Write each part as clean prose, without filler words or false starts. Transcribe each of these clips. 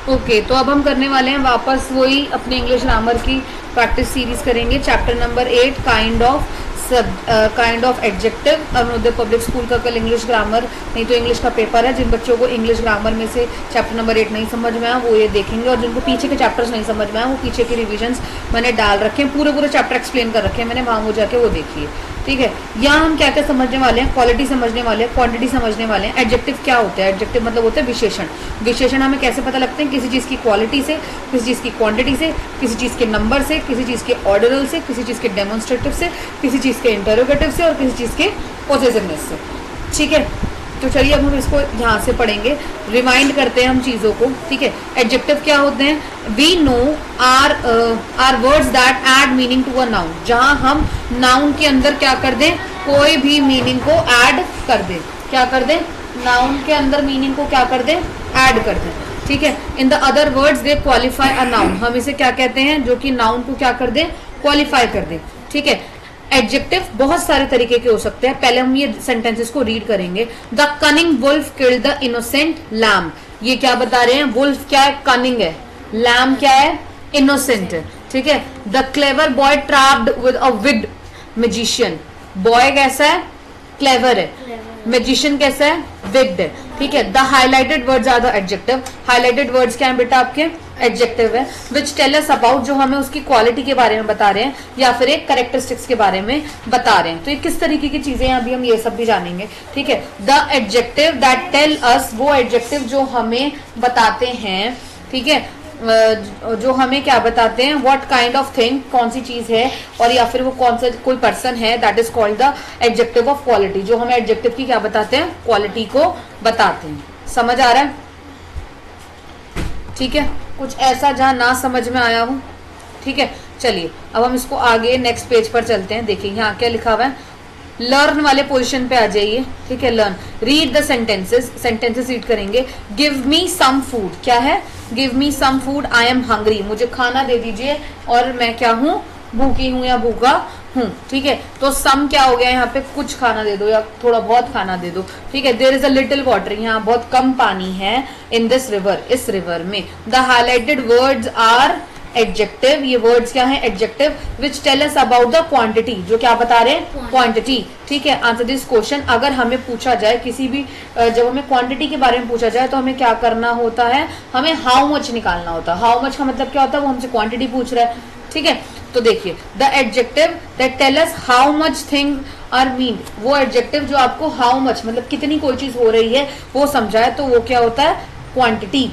Okay तो अब हम करने वाले हैं वापस वही अपने इंग्लिश ग्रामर की प्रैक्टिस सीरीज करेंगे। Chapter number 8 kind of adjective. Arunoday public school का कल इंग्लिश ग्रामर नहीं तो इंग्लिश का पेपर है। जिन बच्चों को इंग्लिश ग्रामर में से चैप्टर नंबर 8 नहीं समझ में आया वो ये देखेंगे, और जिनको पीछे के चैप्टर्स नहीं समझ में आया वो पीछे के रिविजन्स मैंने डाल रखे हैं, पूरे चैप्टर एक्सप्लेन कर रखे हैं मैंने, वहाँ वो जाके वो देखिए। ठीक है, यहाँ हम क्या क्या समझने वाले हैं, क्वालिटी समझने वाले हैं, क्वांटिटी समझने वाले हैं। एडजेक्टिव क्या होता है? एडजेक्टिव मतलब होता है विशेषण। विशेषण हमें कैसे पता लगते हैं? किसी चीज़ की क्वालिटी से, किसी चीज़ की क्वांटिटी से, किसी चीज़ के नंबर से, किसी चीज़ के ऑर्डिनल से, किसी चीज़ के डेमोन्स्ट्रेटिव से, किसी चीज़ के इंटरोगेटिव से और किसी चीज़ के पोजेसिवनेस से। ठीक है, तो चलिए अब हम इसको यहाँ से पढ़ेंगे, रिमाइंड करते हैं हम चीज़ों को। ठीक है, एडजेक्टिव क्या होते हैं? We know are words that add meaning to a noun. जहाँ हम नाउन के अंदर क्या कर दें? कोई भी मीनिंग को ऐड कर दें। क्या कर दें? नाउन के अंदर मीनिंग को क्या कर दें? ऐड कर दें। ठीक है, in the other words they qualify a noun. हम इसे क्या कहते हैं? जो कि नाउन को क्या कर दें? क्वालिफाई कर दें। ठीक है, एडजेक्टिव बहुत सारे तरीके के हो सकते हैं। पहले हम ये सेंटेंसेस को रीड करेंगे। The cunning wolf killed the innocent lamb. ये क्या बता रहे हैं? वुल्फ क्या है? कनिंग है। लैम क्या है? इनोसेंट है। ठीक है, the clever boy trapped with a wicked magician. Boy कैसा है? क्लेवर है। मैजिशियन कैसा है? विड है। ठीक है, the highlighted words are the adjective. Highlighted words क्या है बेटा? आपके एडजेक्टिव है। विच टेल अस अबाउट, जो हमें उसकी क्वालिटी के बारे में बता रहे हैं या फिर एक कैरेक्टरिस्टिक्स के बारे में बता रहे हैं। तो ये किस तरीके की चीजें हैं अभी हम ये सब भी जानेंगे। ठीक है, the adjective that tell us, वो एडजेक्टिव जो हमें बताते हैं। ठीक है, जो हमें क्या बताते हैं? व्हाट काइंड ऑफ थिंग, कौन सी चीज है, और या फिर वो कौन सा कोई पर्सन है, that is called the adjective of quality. जो हमें एडजेक्टिव की क्या बताते हैं? क्वालिटी को बताते हैं। समझ आ रहा है? ठीक है, कुछ ऐसा जहां ना समझ में आया हो? ठीक है, चलिए अब हम इसको आगे नेक्स्ट पेज पर चलते हैं। देखिए यहाँ क्या लिखा हुआ है, लर्न वाले पोजीशन पे आ जाइए। ठीक है, learn, read the sentences. Sentences read करेंगे। गिव मी सम फूड, क्या है? Give me some food, I am hungry, मुझे खाना दे दीजिए और मैं क्या हूँ? भूखी हूँ या भूखा हूँ। ठीक है, तो सम क्या हो गया? यहाँ पे कुछ खाना दे दो या थोड़ा बहुत खाना दे दो। ठीक है, there is a little water, यहाँ बहुत कम पानी है। इन दिस रिवर, इस रिवर में। The highlighted words are adjective. ये वर्ड्स क्या है? Adjective. Which tell us about the quantity, जो क्या बता रहे हैं? क्वांटिटी। ठीक है, आंसर दिस क्वेश्चन। अगर हमें पूछा जाए किसी भी, जब हमें क्वांटिटी के बारे में पूछा जाए तो हमें क्या करना होता है? हमें हाउ मच निकालना होता है। हाउ मच का मतलब क्या होता है? वो हमसे क्वांटिटी पूछ रहा है। ठीक है, तो देखिए, the adjective that tell us how much thing are mean, वो एडजेक्टिव जो आपको हाउ मच मतलब कितनी कोई चीज हो रही है वो समझाए, तो वो क्या होता है? क्वांटिटी।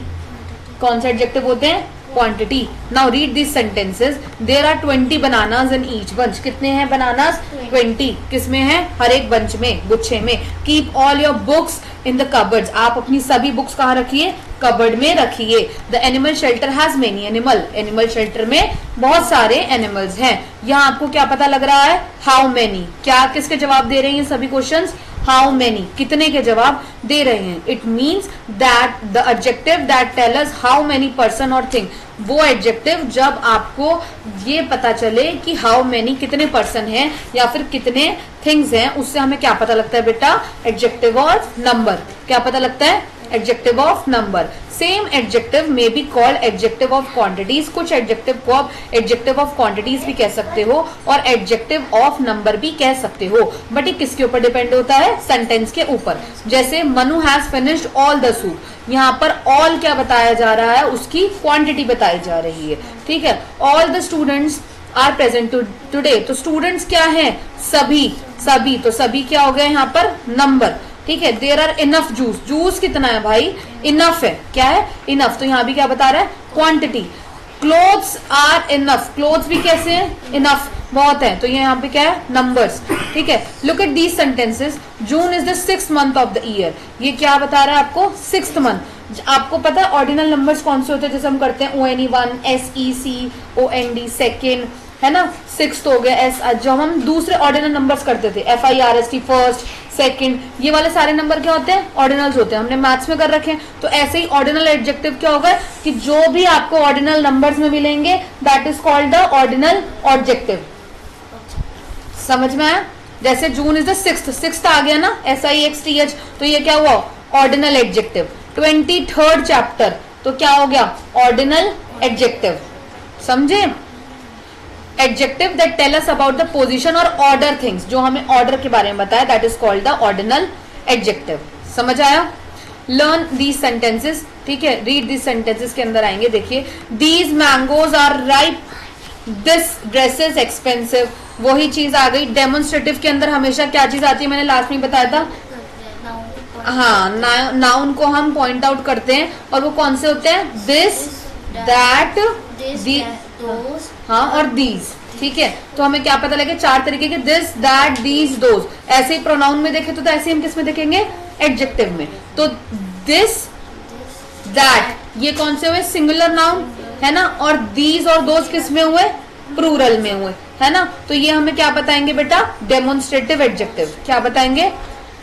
कौन से एडजेक्टिव होते हैं? Quantity. Now read this sentences. There are 20 bananas in each bunch. कितने हैं बनानास? 20। किसमें है? हर एक बंच में, गुच्छे में। Keep all your books in the cupboards. आप अपनी सभी बुक्स कहाँ रखिए? कबर्ड में रखिए। The animal shelter has many animal. Animal shelter में बहुत सारे एनिमल्स हैं। यहाँ आपको क्या पता लग रहा है? How many. क्या किसके जवाब दे रहे हैं सभी क्वेश्चंस? हाउ मेनी, कितने के जवाब दे रहे हैं। It means that the adjective that tell us how many person और थिंग, वो एडजेक्टिव जब आपको ये पता चले कि हाउ मेनी कितने पर्सन हैं या फिर कितने थिंग्स हैं, उससे हमें क्या पता लगता है बेटा? Adjective of number. क्या पता लगता है? Adjective of number. Same adjective में be called adjective of quantities. कुछ एडजेक्टिव को आप एडजेक्टिव ऑफ क्वांटिटीज भी कह सकते हो और एडजेक्टिव ऑफ नंबर भी कह सकते हो, बट ये किसके ऊपर डिपेंड होता है? सेंटेंस के ऊपर। जैसे Manu has finished all the soup, यहाँ पर ऑल क्या बताया जा रहा है? उसकी क्वांटिटी बताई जा रही है। ठीक है, all the students are present today, तो स्टूडेंट्स क्या है? सभी। सभी, तो सभी क्या हो गया यहाँ पर? नंबर। ठीक है, there are enough juice. Juice कितना है भाई? इनफ है। क्या है? इनफ। तो यहाँ भी क्या बता रहा है? Quantity. Clothes are enough, clothes भी कैसे हैं? इनफ, बहुत है। तो ये यहाँ पे क्या है? नंबर्स। ठीक है, look at these sentences. June is the 6th month of the year. ये क्या बता रहा है आपको? 6th month। आपको पता है ऑर्डिनल नंबर्स कौन से होते हैं? जैसे हम करते हैं ONE1, SECOND, सेकेंड, है ना? 6th हो गया एस। जब हम दूसरे ऑर्डिनल नंबर्स करते थे, FIRST, फर्स्ट, सेकंड, ये वाले सारे नंबर क्या होते हैं? ऑर्डिनल्स होते हैं। हमने मैथ्स में कर रखे हैं। तो ऐसे ही ऑर्डिनल एडजेक्टिव क्या होगा कि जो भी आपको ऑर्डिनल नंबर्स में मिलेंगे that is called the ordinal objective. समझ में आया? जैसे जून इज द 6th आ गया ना, SIXTH, तो ये क्या हुआ? Ordinal adjective. 23rd चैप्टर तो क्या हो गया? Ordinal adjective. समझे? Adjective that tell us about the position और ऑर्डर थिंग्स, जो हमें ऑर्डर के बारे में बताया, that is called the ordinal adjective. समझ आया? लर्न दीज सेंटेंसेस, ठीक है, रीड दीज सेंटेंसेस के अंदर आएंगे। देखिए, these mangoes are ripe, this dress is expensive, वही चीज आ गई। डेमोन्स्ट्रेटिव के अंदर हमेशा क्या चीज आती है, मैंने लास्ट में बताया था, हाँ, नाउन को हम पॉइंट आउट करते हैं, और वो कौन से होते हैं? दिस, दैट, हाँ, और दीज। ठीक है, तो हमें क्या पता लगे? 4 तरीके के, दिस, दैट, दीज, दोज। ऐसे ही प्रोनाउन में देखे तो ऐसे हम किस में देखेंगे? एडजेक्टिव में। तो दिस, दैट, ये कौन से हुए? सिंगुलर नाउन, है ना, और दीज और दोज किस में हुए? प्लूरल में हुए, है ना। तो ये हमें क्या बताएंगे बेटा? Demonstrative adjective. क्या बताएंगे?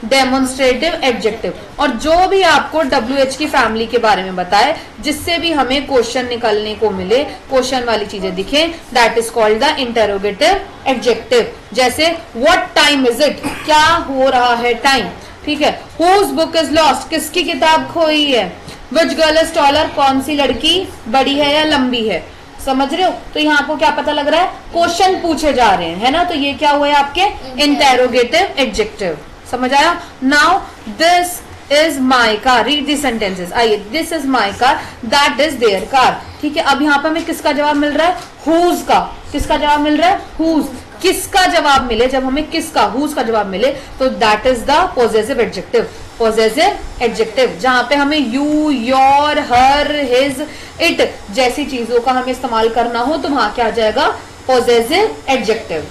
Demonstrative adjective. और जो भी आपको WH की फैमिली के बारे में बताए, जिससे भी हमें क्वेश्चन निकलने को मिले, क्वेश्चन वाली चीजें दिखे, that is called the interrogative adjective. जैसे व्हाट टाइम इज इट, क्या हो रहा है टाइम, ठीक है। हुज बुक इज लॉस्ट, किसकी किताब खोई है। विच गर्ल इज टॉलर, कौन सी लड़की बड़ी है या लंबी है। समझ रहे हो? तो यहाँ आपको क्या पता लग रहा है? क्वेश्चन पूछे जा रहे हैं, है ना। तो ये क्या हुआ है आपके? Interrogative adjective. समझ आया? Now this is my car, read the sentences. आइए, this is my car, that is their car. ठीक है, अब यहाँ पे हमें किसका जवाब मिल रहा है? हुज का। किसका जवाब मिल रहा है? हुज। किसका जवाब मिले, जब हमें किसका, हुज का जवाब मिले, तो that is the possessive adjective. Possessive adjective, जहां पे हमें you, your, her, his, it जैसी चीजों का हमें इस्तेमाल करना हो, तो वहां क्या आ जाएगा? Possessive adjective.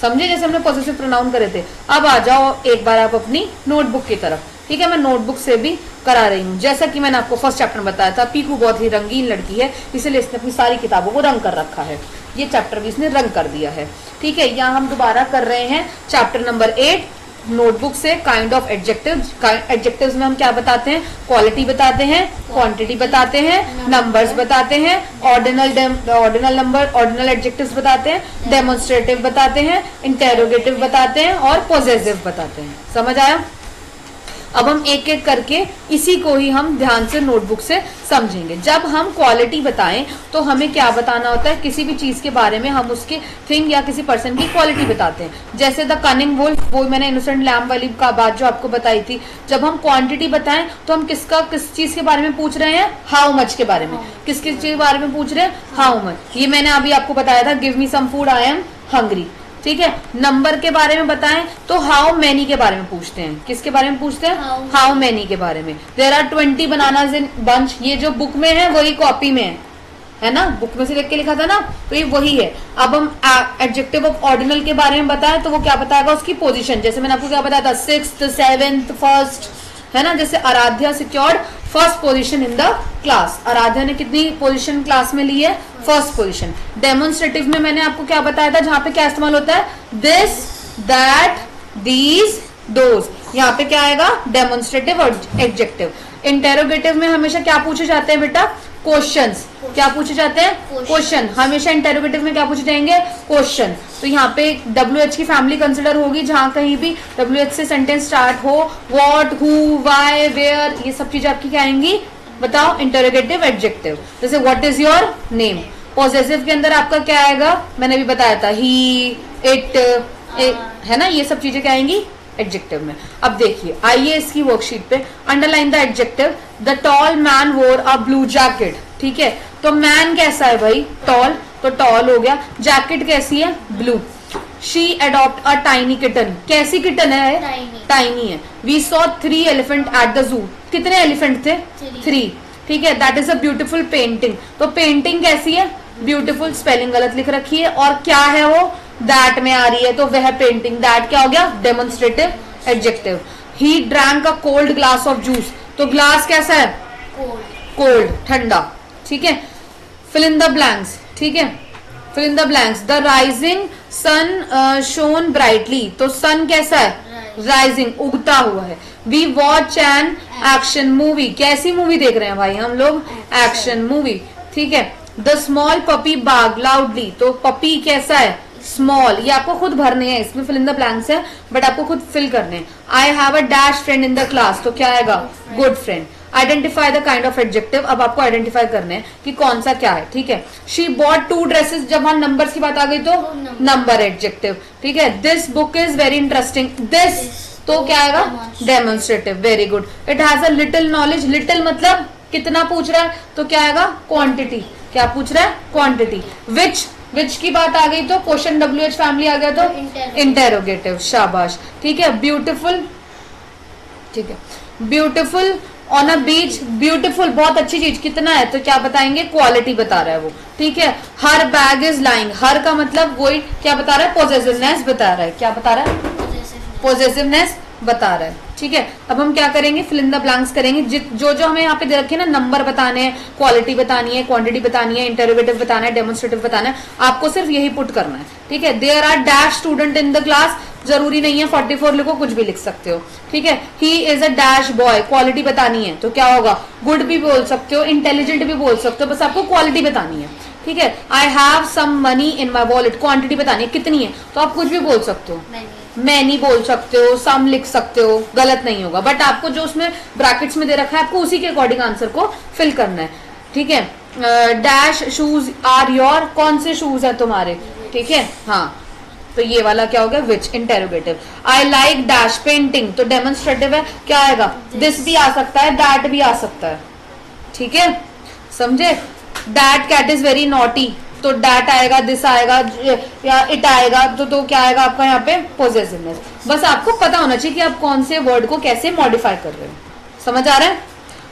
समझे? जैसे हमने पॉजेसिव प्रोनाउन करे थे। अब आ जाओ एक बार आप अपनी नोटबुक की तरफ। ठीक है, मैं नोटबुक से भी करा रही हूँ। जैसा कि मैंने आपको फर्स्ट चैप्टर में बताया था, पीकू बहुत ही रंगीन लड़की है, इसलिए इसने अपनी सारी किताबों को रंग कर रखा है। ये चैप्टर भी इसने रंग कर दिया है। ठीक है, यहाँ हम दोबारा कर रहे हैं चैप्टर नंबर 8 नोटबुक से, काइंड ऑफ एडजेक्टिव्स। एडजेक्टिव्स में हम क्या बताते हैं? क्वालिटी बताते हैं, क्वांटिटी बताते हैं, नंबर्स बताते हैं, ऑर्डिनल नंबर, ऑर्डिनल एडजेक्टिव्स बताते हैं, डेमोन्स्ट्रेटिव बताते हैं, इंटेरोगेटिव बताते हैं, और पॉजेसिव बताते हैं। समझ आया? अब हम एक एक करके इसी को ही हम ध्यान से नोटबुक से समझेंगे। जब हम क्वालिटी बताएं तो हमें क्या बताना होता है? किसी भी चीज के बारे में हम उसके थिंग या किसी पर्सन की क्वालिटी बताते हैं। जैसे द कनिंग वुल्फ, वो मैंने इनोसेंट लैम्ब वाली का बात जो आपको बताई थी। जब हम क्वांटिटी बताएं तो हम किस चीज के बारे में पूछ रहे हैं? हाउ मच के बारे में। किस चीज के बारे में पूछ रहे हैं? How much. ये मैंने अभी आपको बताया था, give me some food, I am hungry. ठीक है, नंबर के बारे में बताएं तो हाउ मैनी के बारे में पूछते हैं। किसके बारे में पूछते हैं? हाउ मैनी के बारे में। There are 20 bananas in bunch, ये जो बुक में है वही कॉपी में है ना, बुक में से देख के लिखा था ना, तो ये वही है। अब हम एडजेक्टिव ऑफ ऑर्डिनल के बारे में बताएं तो वो क्या बताएगा? उसकी पोजीशन। जैसे मैंने आपको क्या बताया था? 6th, 7th, 1st, है ना। जैसे Aaradhya secured first position in the class. Aaradhya ने कितनी पोजीशन क्लास में ली है? First position. डेमोन्स्ट्रेटिव में मैंने आपको क्या बताया था? जहां पे क्या इस्तेमाल होता है? This, that, these, those. यहाँ पे क्या आएगा? Demonstrative adjective. इंटेरोगेटिव में हमेशा क्या पूछे जाते हैं बेटा? क्वेश्चंस। क्या पूछे जाते हैं? क्वेश्चन। हमेशा इंटेरोगेटिव में क्या पूछे जाएंगे? क्वेश्चन। तो यहाँ पे WH की फैमिली कंसिडर होगी, जहां कहीं भी WH से सेंटेंस स्टार्ट हो, व्हाट, हु, व्हाई, वेयर, ये सब चीजें आपकी क्या आएंगी? बताओ, इंटेरोगेटिव एडजेक्टिव। जैसे what is your name. Possessive के अंदर आपका क्या आएगा? मैंने अभी बताया था, ही, इट, है ना। ये सब चीजें क्या आएंगी? एडजेक्टिव में। अब देखिए, आइए इसकी वर्कशीट पे underline the adjective. The tall man वोर अ ब्लू जैकेट। ठीक है, तो मैन कैसा है भाई? टॉल, तो टॉल हो गया। जैकेट कैसी है? Blue. She adopt a tiny kitten, कैसी किटन है? टाइनी है। We saw 3 elephant at the zoo, कितने एलिफेंट थे? 3। ठीक है, that is a beautiful painting, तो पेंटिंग कैसी है? ब्यूटीफुल। स्पेलिंग गलत लिख रखी है, और क्या है वो? दैट में आ रही है, तो वह पेंटिंग। दैट क्या हो गया? Demonstrative adjective. He drank a cold glass of juice, तो ग्लास कैसा है? कोल्ड, ठंडा। ठीक है, फिल इन द ब्लैंक्स। ठीक है, fill in the blanks. The rising sun shone brightly, तो सन कैसा है? राइजिंग, उगता हुआ है। We watch an action movie, कैसी मूवी देख रहे हैं भाई हम लोग? Action movie. ठीक है, the small puppy barked loudly, तो पपी कैसा है? स्मॉल। ये आपको खुद भरने हैं, इसमें फिल इन द ब्लैंक्स है, बट आपको खुद फिल करने हैं। I have a dash friend in the class, तो क्या आएगा? Good friend. Identify the kind of adjective, अब आपको आइडेंटिफाई करना है कि कौन सा क्या है, ठीक है। शी बॉट 2 ड्रेसेस, जब हम नंबर्स की बात आ गई तो नंबर एडजेक्टिव, ठीक है। This book is very interesting, this तो क्या आएगा, demonstrative, very good. It has a little knowledge, little मतलब कितना पूछ रहा है, तो क्या आएगा, क्वांटिटी, क्या पूछ रहा है, क्वांटिटी। विच की बात आ गई तो क्वेश्चन WH फैमिली आ गया तो इंटेरोगेटिव, शाबाश, ठीक है। ब्यूटीफुल, ठीक है, beautiful on a beach, beautiful बहुत अच्छी चीज, कितना है तो क्या बताएंगे, क्वालिटी बता रहा है वो, ठीक है। हर बैग इज लाइंग, हर का मतलब वही क्या बता रहा है, पॉजेसिवनेस बता रहा है, क्या बता रहा है, पॉजेसिवनेस बता रहा है, ठीक है। अब हम क्या करेंगे, फिल इन द ब्लैंक्स करेंगे, जो जो हमें यहाँ पे दे रखे ना, नंबर बताने हैं, क्वालिटी बतानी है, क्वांटिटी बतानी है, इंटरोगेटिव बताना है, डेमोन्स्ट्रेटिव बताना है, आपको सिर्फ यही पुट करना है, ठीक है। There are dash student in the class, जरूरी नहीं है 44 लिखो, कुछ भी लिख सकते हो, ठीक है। He is a dash boy, quality बतानी है तो क्या होगा, गुड भी बोल सकते हो, इंटेलिजेंट भी बोल सकते हो, बस आपको क्वालिटी बतानी है, ठीक है। I have some money in my wallet, quantity बतानी है कितनी है, तो आप कुछ भी बोल सकते हो, मैनी बोल सकते हो, सम लिख सकते हो, गलत नहीं होगा, बट आपको जो उसमें ब्रैकेट्स में दे रखा है आपको उसी के अकॉर्डिंग आंसर को फिल करना है, ठीक है। डैश शूज आर योर, कौन से शूज है तुम्हारे, ठीक है, हाँ, तो ये वाला क्या हो गया, which, interrogative. I like dash painting, तो डेमोन्स्ट्रेटिव है, क्या आएगा, दिस भी आ सकता है, दैट भी आ सकता है, ठीक है, समझे। That cat is very naughty, तो डैट आएगा, दिस आएगा या इट आएगा, तो क्या आएगा आपका यहाँ पे, पॉजेसिवनेस। बस आपको पता होना चाहिए कि आप कौन से वर्ड को कैसे मॉडिफाई कर रहे हो, समझ आ रहा है।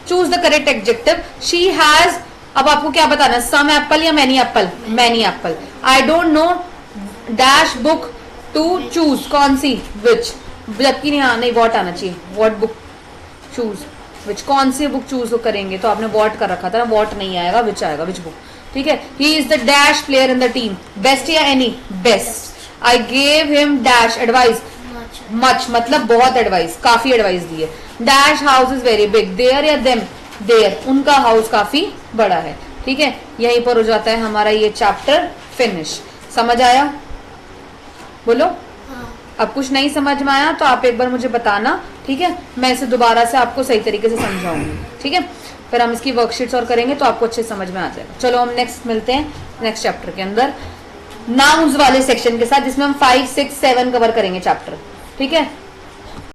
Choose the correct adjective. She has, अब आपको क्या बताना है, सम एप्पल या many apple, many apple. I don't know dash book to choose, कौन सी, विच, जबकि नहीं वॉट आना चाहिए, वॉट बुक चूज, विच, कौन सी बुक चूज करेंगे, तो आपने वॉट कर रखा था ना, वॉट नहीं आएगा, विच आएगा, विच बुक, ठीक है। He is the dash player in the team, best या any, best. I gave him dash advice, much मतलब बहुत एडवाइस, काफी एडवाइस दी है। Dash house is very big, their या देम, देयर, उनका हाउस काफी बड़ा है, ठीक है। यहीं पर हो जाता है हमारा ये चैप्टर फिनिश। समझ आया, बोलो। अब कुछ नहीं समझ में आया तो आप एक बार मुझे बताना, ठीक है, मैं इसे दोबारा से आपको सही तरीके से समझाऊंगी, ठीक है। फिर हम इसकी वर्कशीट्स और करेंगे तो आपको अच्छे समझ में आ जाएगा। चलो हम नेक्स्ट मिलते हैं नेक्स्ट चैप्टर के अंदर, नाउन्स वाले सेक्शन के साथ, जिसमें हम 5, 6, 7 कवर करेंगे चैप्टर, ठीक है।